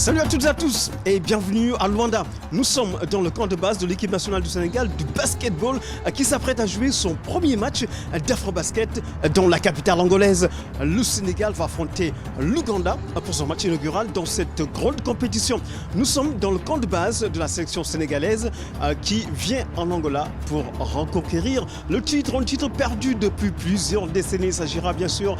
Salut à toutes et à tous et bienvenue à Luanda. Nous sommes dans le camp de base de l'équipe nationale du Sénégal du basketball qui s'apprête à jouer son premier match d'Afrobasket dans la capitale angolaise. Le Sénégal va affronter l'Ouganda pour son match inaugural dans cette grande compétition. Nous sommes dans le camp de base de la sélection sénégalaise qui vient en Angola pour reconquérir le titre, un titre perdu depuis plusieurs décennies. Il s'agira bien sûr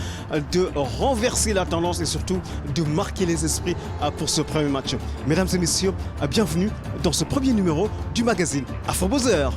de renverser la tendance et surtout de marquer les esprits pour ce premier match. Mesdames et messieurs, bienvenue dans ce premier numéro du magazine Afro-Buzzer.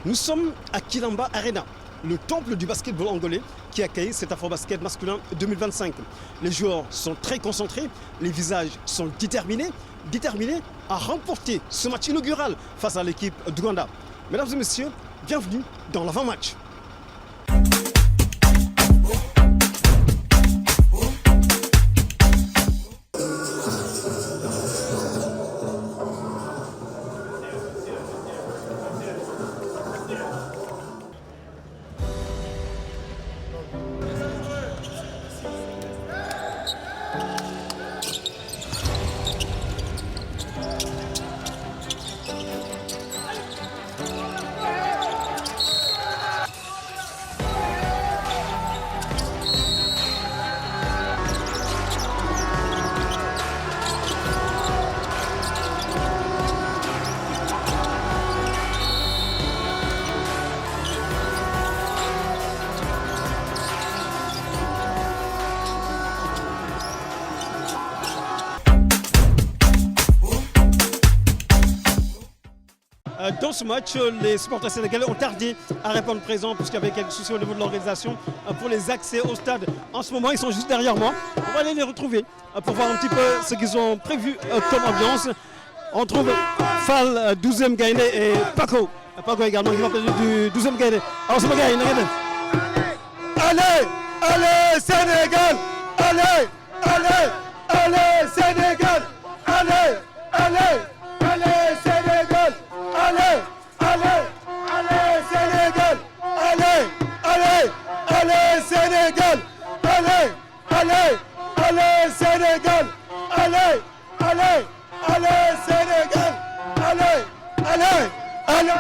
Nous sommes à Kilamba Arena, le temple du basketball angolais qui accueille cet Afrobasket masculin 2025. Les joueurs sont très concentrés, les visages sont déterminés à remporter ce match inaugural face à l'équipe d'Ouganda. Mesdames et messieurs, bienvenue dans l'avant-match. Dans ce match, les supporters sénégalais ont tardé à répondre présent puisqu'il y avait quelques soucis au niveau de l'organisation pour les accès au stade. En ce moment, ils sont juste derrière moi. On va aller les retrouver pour voir un petit peu ce qu'ils ont prévu comme ambiance. On trouve Fall, 12e Gaïné et Paco. Paco également qui va parler du 12e Gaïné. Alors c'est le Gaïné. Allez, allez Sénégal, allez, allez, allez Sénégal, allez, allez, allez Sénégal. Allez, allez, allez Sénégal, allez, allez, allez Sénégal, allez, allez, allez Sénégal, allez, allez, allez Sénégal, allez, allez, allez.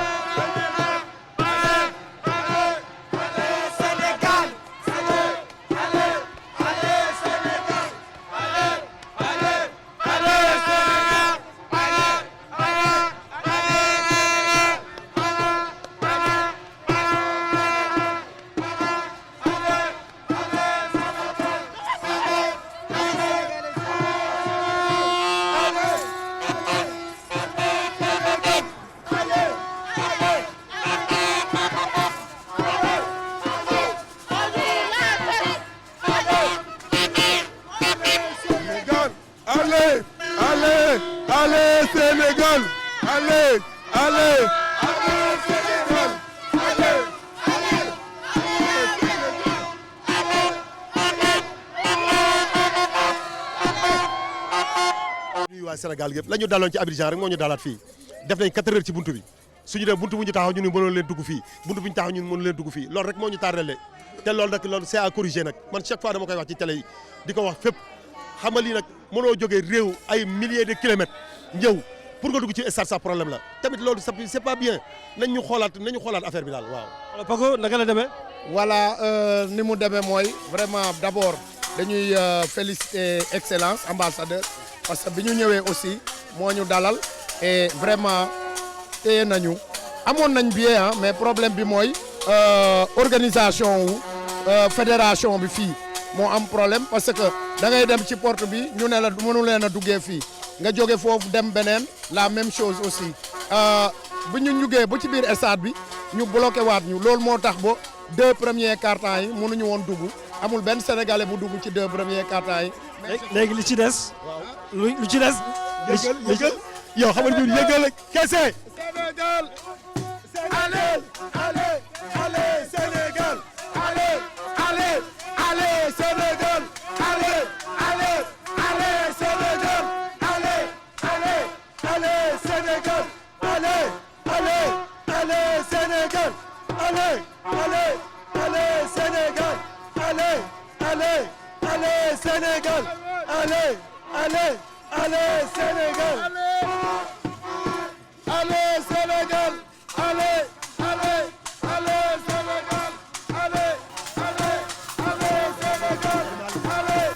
allez Sénégal, allez, allez, allez Sénégal, allez, nuyu waa Sénégal yëpp la ñu daloon ci Abidjan rek moo ñu dalaat fii def nañ 4 heures ci buntu bi suñu dem buntu bu ñu taxaw ñu mënoon leen dugg fii buntu bu ñu taxaw ñun mënu leen dugg fii loolu rek moo ñu tardé te loolu nag loolu c'est à corriger nag man chaque fois dama koy wax ci télé yi di ko wax fépp xam nga lii nag mënoo jógee réew ay milliers de kilomètres ñëw pour nga dugg ci stade sa problème la tamit loolu c'est pas bien nañu xoolaat affaire bi daal waaw. alors Paco naka la demee. voilà ni mu demee mooy vraiment d'abord dañuy féliciter excellence ambassadeur parce que bi ñu ñëwee aussi moo ñu dalal et vraiment téye nañu amoon nañ billet ah mais problème bi mooy organisation wu fédération bi fii moo am problème parce que da ngay dem ci porte bi ñu ne la mënu leen a duggee fii nga jóge foofu dem beneen la même chose aussi bu ñu jugee ba ci biir stade bi ñu bloqué waat ñu loolu moo tax ba 2 premiers cartons yi mënuñu woon dugg amul benn sénégalais bu dugg ci 2 premiers cartons yi. léegi li ci des. lu ci des. yëgal yow xam nga ñun yëgal kese. Sénégal, allez, allez, allez Sénégal, allez, allez, allez Sénégal, allez, allez, allez Sénégal, allez, allez, allez Sénégal, allez, allez, allez Sénégal, allez, allez, allez Sénégal, allez, allez, allez Sénégal, allez, allez, allez Sénégal. Allez Sénégal, allez, allez, allez Sénégal, allez, allez, allez Sénégal, allez.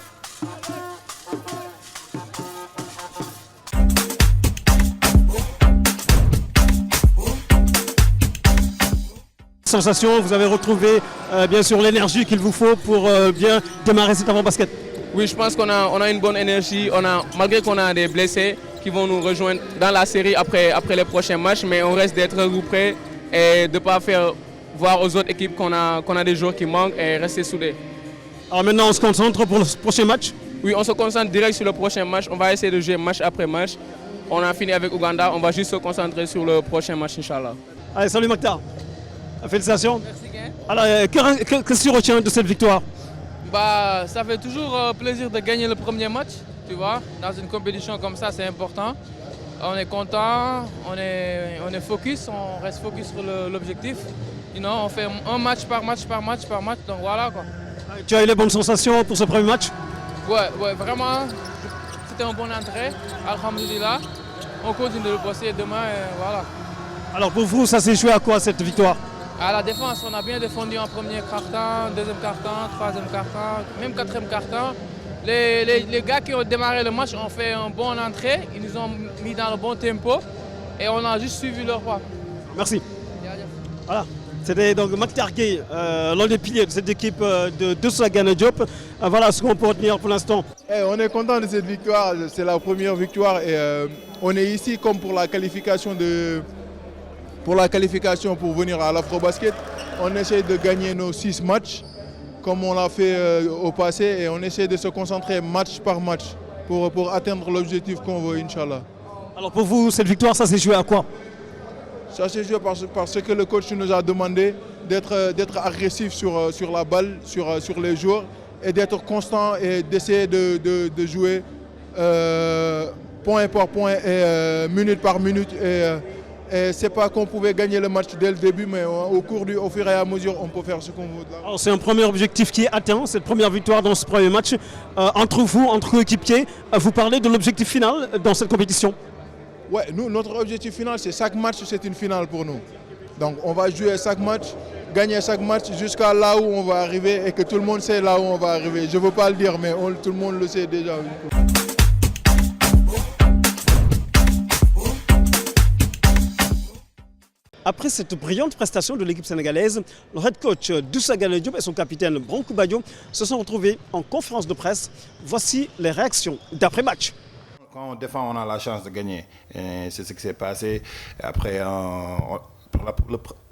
Sensation, vous avez retrouvé bien sûr l'énergie qu'il vous faut pour bien démarrer cet avant-basket. Oui, je pense qu'on a une bonne énergie, malgré qu'on a des blessés qui vont nous rejoindre dans la série après les prochains matchs, mais on reste d'être prêts et de ne pas faire voir aux autres équipes qu'on a des joueurs qui manquent et rester soudés. Alors maintenant on se concentre pour le prochain match. Oui, on se concentre direct sur le prochain match, on va essayer de jouer match après match. On a fini avec Ouganda, on va juste se concentrer sur le prochain match, Inch'Allah. Allez, salut Maktar. Félicitations. Merci, Gain. Alors, qu'est-ce que tu retiens de cette victoire? Bah, ça fait toujours plaisir de gagner le premier match, tu vois. Dans une compétition comme ça, c'est important. On est content, on est focus, on reste focus sur l'objectif. On fait un match par match, donc voilà quoi. Tu as eu les bonnes sensations pour ce premier match? Ouais, vraiment, c'était une bonne entrée, alhamdoulilah. On continue de le bosser demain et voilà. Alors pour vous, ça s'est joué à quoi cette victoire? À la défense, on a bien défendu en premier quart-temps, deuxième quart-temps, troisième quart-temps, même quatrième quart-temps. Les gars qui ont démarré le match ont fait une bonne entrée, ils nous ont mis dans le bon tempo et on a juste suivi leur pas. Merci. Voilà. C'était donc Maktar Gueye, l'un des piliers de cette équipe de Doussa Gana Diop. Voilà ce qu'on peut retenir pour l'instant. On est content de cette victoire, c'est la première victoire et on est ici comme pour la qualification pour venir à l'Afrobasket. On essaie de gagner nos 6 matchs comme on l'a fait au passé et on essaie de se concentrer match par match pour atteindre l'objectif qu'on veut, Inch'Allah. Alors pour vous, cette victoire, ça s'est joué à quoi? Ça s'est joué parce que le coach nous a demandé d'être agressif sur la balle, sur les joueurs et d'être constant et d'essayer de jouer point par point et minute par minute. Et c'est pas qu'on pouvait gagner le match dès le début, mais au fur et à mesure, on peut faire ce qu'on veut. Alors c'est un premier objectif qui est atteint, cette première victoire dans ce premier match. Entre vous, entre coéquipiers, vous parlez de l'objectif final dans cette compétition? Ouais, nous, notre objectif final, c'est chaque match, c'est une finale pour nous. Donc on va jouer chaque match, gagner chaque match jusqu'à là où on va arriver et que tout le monde sait là où on va arriver. Je ne veux pas le dire, mais tout le monde le sait déjà. Après cette brillante prestation de l'équipe sénégalaise, le head coach Doussa Gana Diop et son capitaine Branco Badio se sont retrouvés en conférence de presse. Voici les réactions d'après-match. Quand on défend, on a la chance de gagner. C'est ce qui s'est passé. Après, pour la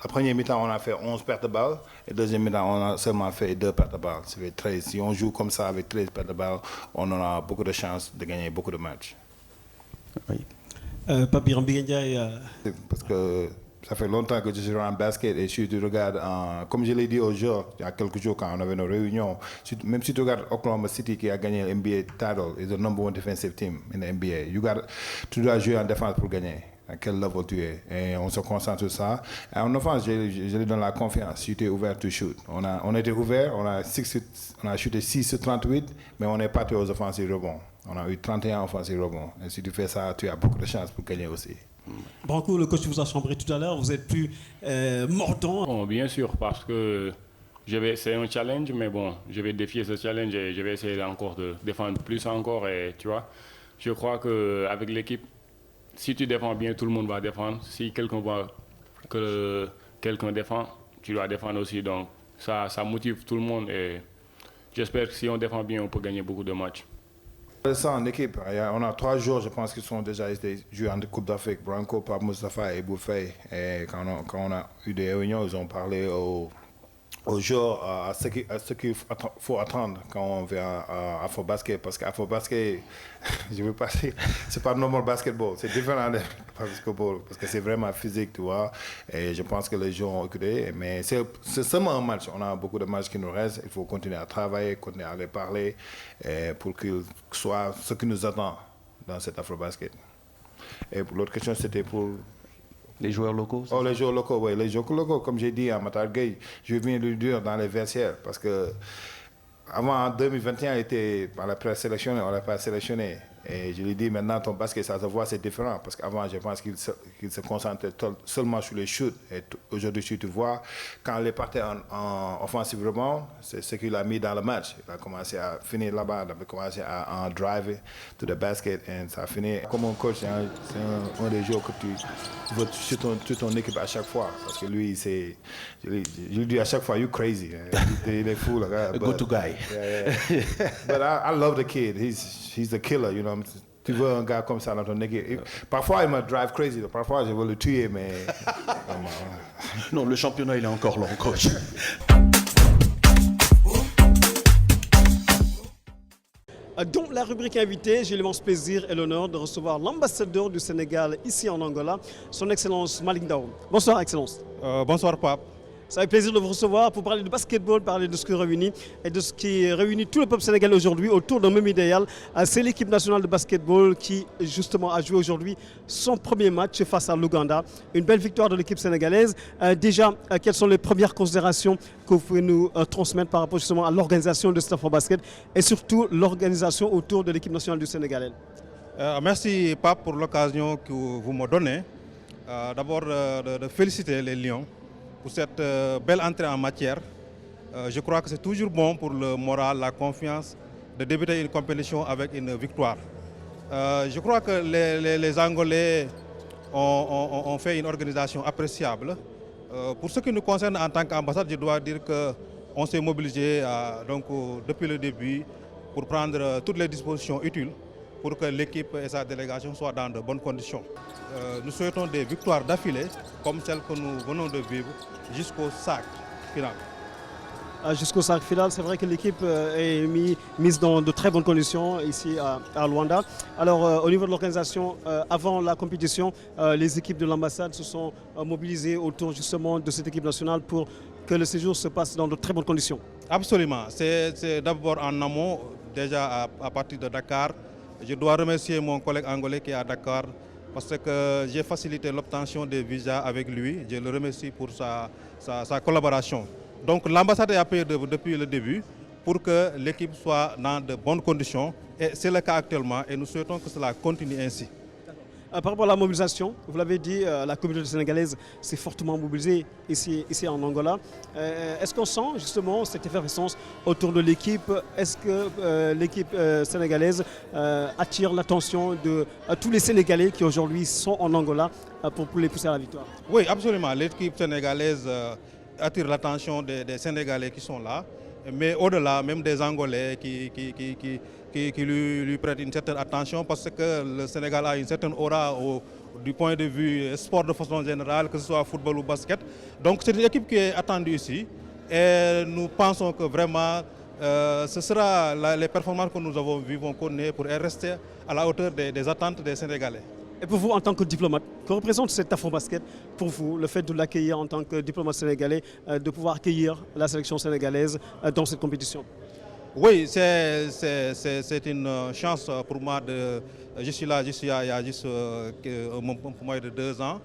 première mi-temps, on a fait 11 pertes de balles. Et deuxième mi-temps, on a seulement fait 2 pertes de balles. Ça fait 13. Si on joue comme ça avec 13 pertes de balles, on aura beaucoup de chances de gagner beaucoup de matchs. Oui. Papi Rambigendia, Parce que ça fait longtemps que je suis en basket et si tu regardes, comme je l'ai dit aux joueurs, il y a quelques jours quand on avait nos réunions, même si tu regardes Oklahoma City qui a gagné l'NBA title, is the number one defensive team in the NBA. Tu dois jouer en défense pour gagner. À quel level tu es. Et on se concentre sur ça. Et en offense, je lui donne la confiance. Si tu es ouvert, tu shoot. On était ouvert, on a shooté 6 sur 38, mais on n'est pas aux offensives rebonds. On a eu 31 offensives rebonds. Et si tu fais ça, tu as beaucoup de chances pour gagner aussi. Branco, le coach vous a chambré tout à l'heure, vous êtes plus mordant. Bon, bien sûr, parce que c'est un challenge, mais bon, je vais défier ce challenge et je vais essayer encore de défendre plus encore. Et tu vois, je crois qu'avec l'équipe, si tu défends bien, tout le monde va défendre. Si quelqu'un voit que quelqu'un défend, tu dois défendre aussi. Donc ça motive tout le monde et j'espère que si on défend bien, on peut gagner beaucoup de matchs. Ça en équipe, on a 3 joueurs, je pense, qui sont déjà joués en Coupe d'Afrique. Branco, Pape Moustapha et Bouffey. Et quand on a eu des réunions, ils ont parlé aux joueurs à ce qu'il faut attendre quand on vient à AfroBasket. Parce qu'AfroBasket, je veux pas dire, c'est pas normal basketball, c'est différent de basketball parce que c'est vraiment physique, tu vois. Et je pense que les joueurs ont écouté, mais c'est seulement un match. On a beaucoup de matchs qui nous restent. Il faut continuer à travailler, continuer à les parler pour qu'il soit ce qui nous attend dans cet AfroBasket. Et l'autre question, c'était pour les joueurs locaux. Oh, les joueurs locaux, oui. Les joueurs locaux, comme j'ai dit à Matar Gueye, je viens de lui dire dans les vestiaires parce que avant en 2021, il était à la présélectionné, on l'a pas sélectionné. Et je lui dis maintenant, ton basket, ça se voit, c'est différent. Parce qu'avant, je pense qu'il se concentrait seulement sur les shoots. Et aujourd'hui, tu vois, quand il est parti en offensive rebond, c'est ce qu'il a mis dans le match. Il a commencé à finir là-bas, il a commencé à drive to the basket. Et ça a fini. Comme un coach, c'est un des joueurs que tu veux sur ton équipe à chaque fois. Parce que lui, je lui dis à chaque fois, you crazy. Il est fou. A go-to guy. Yeah. But I love the kid. He's the killer, you know. Tu veux un gars comme ça dans ton équipe. Parfois, il me drive crazy. Parfois, je veux le tuer, mais... Non, le championnat, il est encore long, coach. Dans la rubrique invitée, j'ai l'immense plaisir et l'honneur de recevoir l'ambassadeur du Sénégal ici en Angola, son Excellence Malick Ndao. Bonsoir, Excellence. Bonsoir, Pape. Ça fait plaisir de vous recevoir pour parler de basketball, parler de ce qui réunit et de ce qui réunit tout le peuple sénégalais aujourd'hui autour d'un même idéal. C'est l'équipe nationale de basketball qui justement a joué aujourd'hui son premier match face à l'Ouganda. Une belle victoire de l'équipe sénégalaise. Déjà, quelles sont les premières considérations que vous pouvez nous transmettre par rapport justement à l'organisation de cet AfroBasket et surtout l'organisation autour de l'équipe nationale du Sénégal? Merci, Pape, pour l'occasion que vous me donnez. D'abord, de féliciter les Lions pour cette belle entrée en matière. Je crois que c'est toujours bon pour le moral, la confiance de débuter une compétition avec une victoire. Je crois que les Angolais ont fait une organisation appréciable. Pour ce qui nous concerne en tant qu'ambassade, je dois dire qu'on s'est mobilisé depuis le début pour prendre toutes les dispositions utiles pour que l'équipe et sa délégation soient dans de bonnes conditions. Nous souhaitons des victoires d'affilée, comme celle que nous venons de vivre, jusqu'au sac final. Jusqu'au sac final, c'est vrai que l'équipe est mise dans de très bonnes conditions ici à Luanda. Alors au niveau de l'organisation, avant la compétition, les équipes de l'ambassade se sont mobilisées autour justement de cette équipe nationale pour que le séjour se passe dans de très bonnes conditions. Absolument. C'est d'abord en amont, déjà à partir de Dakar. Je dois remercier mon collègue angolais qui est à Dakar parce que j'ai facilité l'obtention des visas avec lui. Je le remercie pour sa collaboration. Donc l'ambassade est appuyée depuis le début pour que l'équipe soit dans de bonnes conditions. Et c'est le cas actuellement et nous souhaitons que cela continue ainsi. Par rapport à la mobilisation, vous l'avez dit, la communauté sénégalaise s'est fortement mobilisée ici en Angola. Est-ce qu'on sent justement cette effervescence autour de l'équipe? Est-ce que l'équipe sénégalaise attire l'attention de tous les Sénégalais qui aujourd'hui sont en Angola pour les pousser à la victoire? Oui, absolument. L'équipe sénégalaise attire l'attention des Sénégalais qui sont là, mais au-delà même des Angolais qui lui prêtent une certaine attention parce que le Sénégal a une certaine aura du point de vue sport de façon générale, que ce soit football ou basket. Donc c'est une équipe qui est attendue ici et nous pensons que vraiment ce sera les performances que nous avons vues vont connaître pour rester à la hauteur des attentes des Sénégalais. Et pour vous, en tant que diplomate, que représente cet Afrobasket pour vous, le fait de l'accueillir en tant que diplomate sénégalais, de pouvoir accueillir la sélection sénégalaise dans cette compétition? Oui, c'est une chance pour moi. Je suis là, il y a juste moins de 2 ans.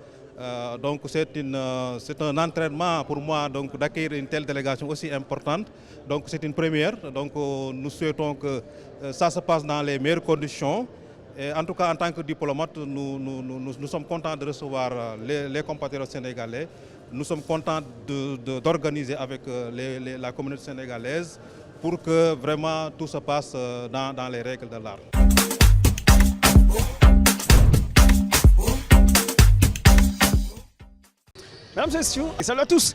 Donc c'est un entraînement pour moi d'accueillir une telle délégation aussi importante. Donc c'est une première. Donc nous souhaitons que ça se passe dans les meilleures conditions. Et en tout cas, en tant que diplomate, nous sommes contents de recevoir les compatriotes sénégalais. Nous sommes contents d'organiser avec la communauté sénégalaise pour que vraiment tout se passe dans les règles de l'art. Mesdames et messieurs, et salut à tous!